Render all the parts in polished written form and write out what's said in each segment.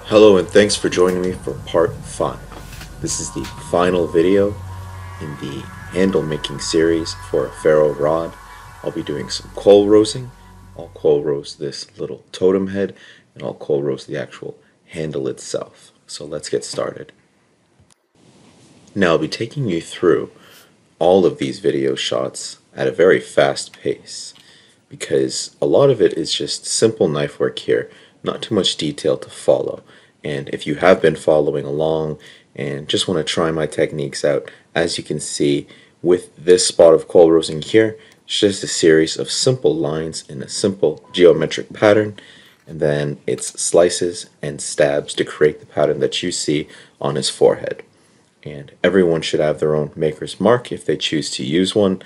Hello and thanks for joining me for part 5. This is the final video in the handle making series for a ferro rod. I'll be doing some kolrosing. I'll kolrose this little totem head and I'll kolrose the actual handle itself. So let's get started. Now I'll be taking you through all of these video shots at a very fast pace because a lot of it is just simple knife work here, not too much detail to follow. And if you have been following along and just want to try my techniques out, as you can see with this spot of kolrosing here, it's just a series of simple lines in a simple geometric pattern, and then it's slices and stabs to create the pattern that you see on his forehead. And everyone should have their own maker's mark if they choose to use one.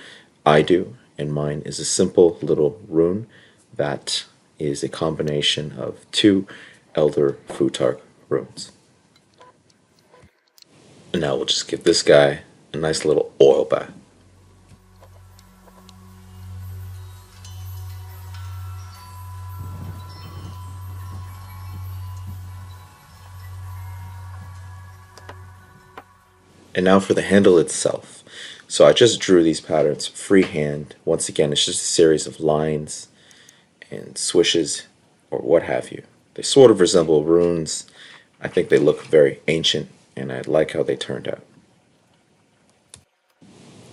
I do, and mine is a simple little rune that is a combination of 2 Elder Futhark runes. And now we'll just give this guy a nice little oil bath. And now for the handle itself. So I just drew these patterns freehand. Once again, it's just a series of lines and swishes or what have you. They sort of resemble runes. I think they look very ancient and I like how they turned out.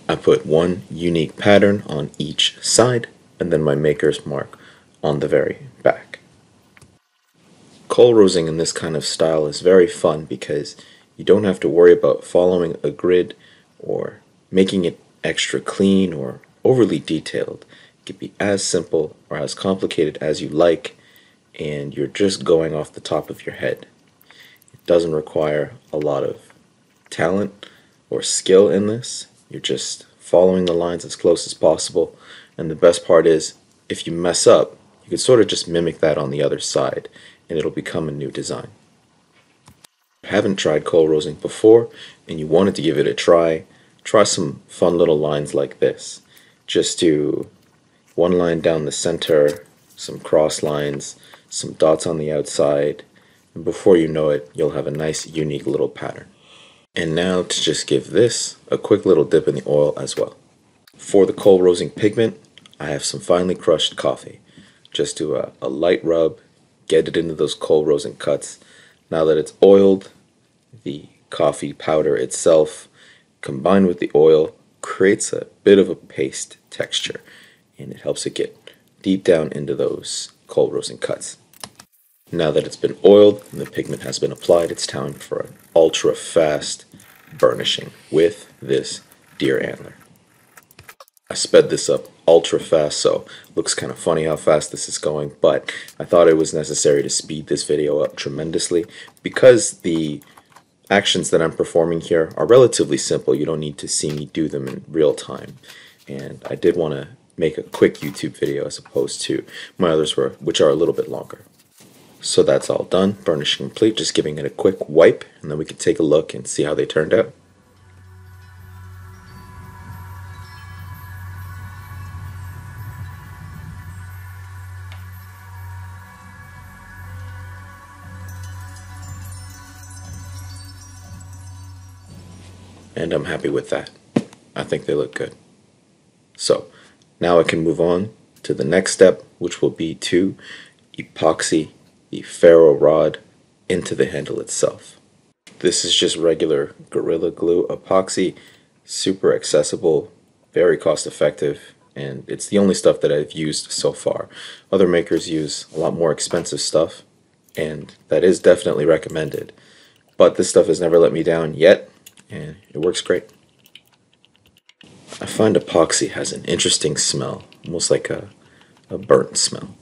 I put one unique pattern on each side and then my maker's mark on the very back. Kolrosing in this kind of style is very fun because you don't have to worry about following a grid or making it extra clean or overly detailed. It can be as simple or as complicated as you like, and you're just going off the top of your head. It doesn't require a lot of talent or skill in this. You're just following the lines as close as possible, and the best part is if you mess up, you can sort of just mimic that on the other side and it'll become a new design. If you haven't tried kolrosing before and you wanted to give it a try some fun little lines like this. Just do one line down the center, some cross lines, some dots on the outside, and before you know it, you'll have a nice unique little pattern. And now to just give this a quick little dip in the oil as well. For the kolrosing pigment, I have some finely crushed coffee. Just do a light rub, get it into those kolrosing cuts. Now that it's oiled, the coffee powder itself combined with the oil creates a bit of a paste texture, and it helps it get deep down into those kolrosing cuts. Now that it's been oiled and the pigment has been applied, it's time for an ultra fast burnishing with this deer antler. I sped this up ultra fast, so it looks kind of funny how fast this is going, but I thought it was necessary to speed this video up tremendously because the actions that I'm performing here are relatively simple. You don't need to see me do them in real time, and I did want to make a quick YouTube video as opposed to my others which are a little bit longer. So that's all done, burnishing complete, just giving it a quick wipe, and then we can take a look and see how they turned out. And I'm happy with that. I think they look good. So now I can move on to the next step, which will be to epoxy the ferro rod into the handle itself. This is just regular Gorilla Glue epoxy, super accessible, very cost effective, and it's the only stuff that I've used so far. Other makers use a lot more expensive stuff, and that is definitely recommended. But this stuff has never let me down yet, and it works great. I find epoxy has an interesting smell, almost like a burnt smell.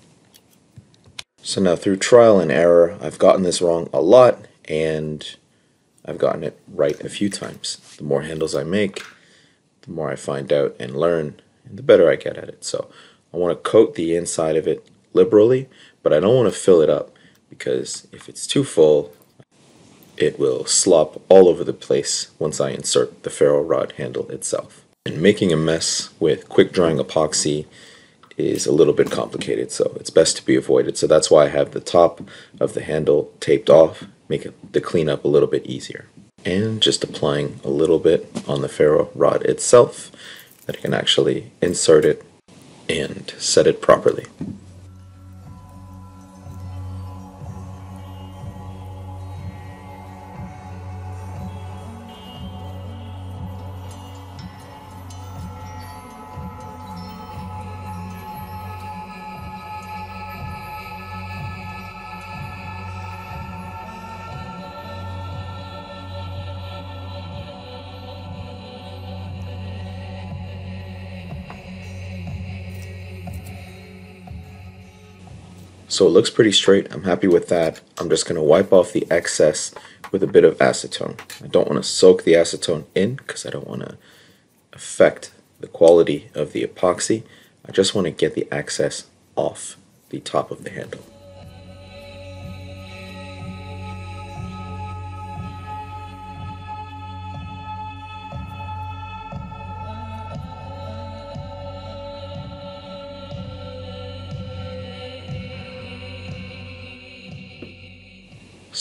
So now through trial and error, I've gotten this wrong a lot, and I've gotten it right a few times. The more handles I make, the more I find out and learn, and the better I get at it. So I want to coat the inside of it liberally, but I don't want to fill it up because if it's too full, it will slop all over the place once I insert the ferro rod handle itself. And making a mess with quick drying epoxy is a little bit complicated, so it's best to be avoided. So that's why I have the top of the handle taped off make the cleanup a little bit easier. And just applying a little bit on the ferro rod itself, that I can actually insert it and set it properly. So it looks pretty straight. I'm happy with that. I'm just going to wipe off the excess with a bit of acetone. I don't want to soak the acetone in because I don't want to affect the quality of the epoxy. I just want to get the excess off the top of the handle.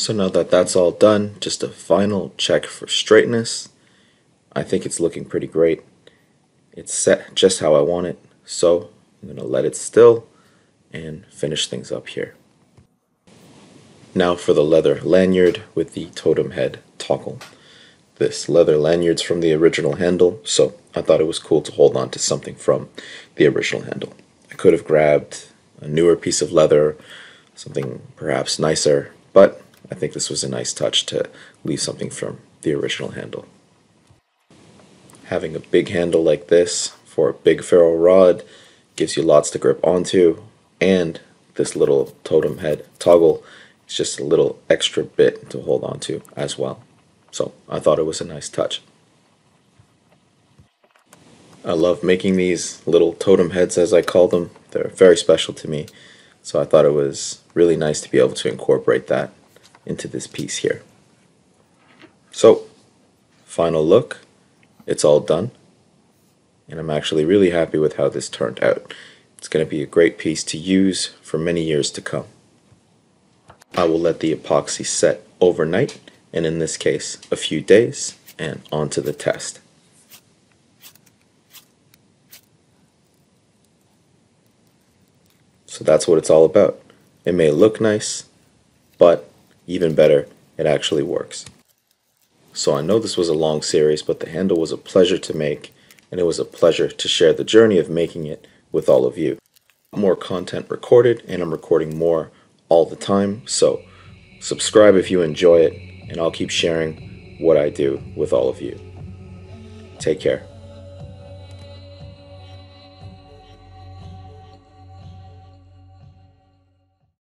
So now that that's all done, just a final check for straightness. I think it's looking pretty great. It's set just how I want it, so I'm going to let it still and finish things up here. Now for the leather lanyard with the totem head toggle. This leather lanyard's from the original handle, so I thought it was cool to hold on to something from the original handle. I could have grabbed a newer piece of leather, something perhaps nicer, but I think this was a nice touch to leave something from the original handle. Having a big handle like this for a big ferro rod gives you lots to grip onto, and this little totem head toggle is just a little extra bit to hold onto as well. So I thought it was a nice touch. I love making these little totem heads, as I call them. They're very special to me, so I thought it was really nice to be able to incorporate that into this piece here. So, final look, it's all done, and I'm actually really happy with how this turned out. It's going to be a great piece to use for many years to come. I will let the epoxy set overnight, and in this case a few days, and onto the test. So that's what it's all about. It may look nice, but even better, it actually works. So I know this was a long series, but the handle was a pleasure to make, and it was a pleasure to share the journey of making it with all of you. More content recorded, and I'm recording more all the time, so subscribe if you enjoy it, and I'll keep sharing what I do with all of you. Take care.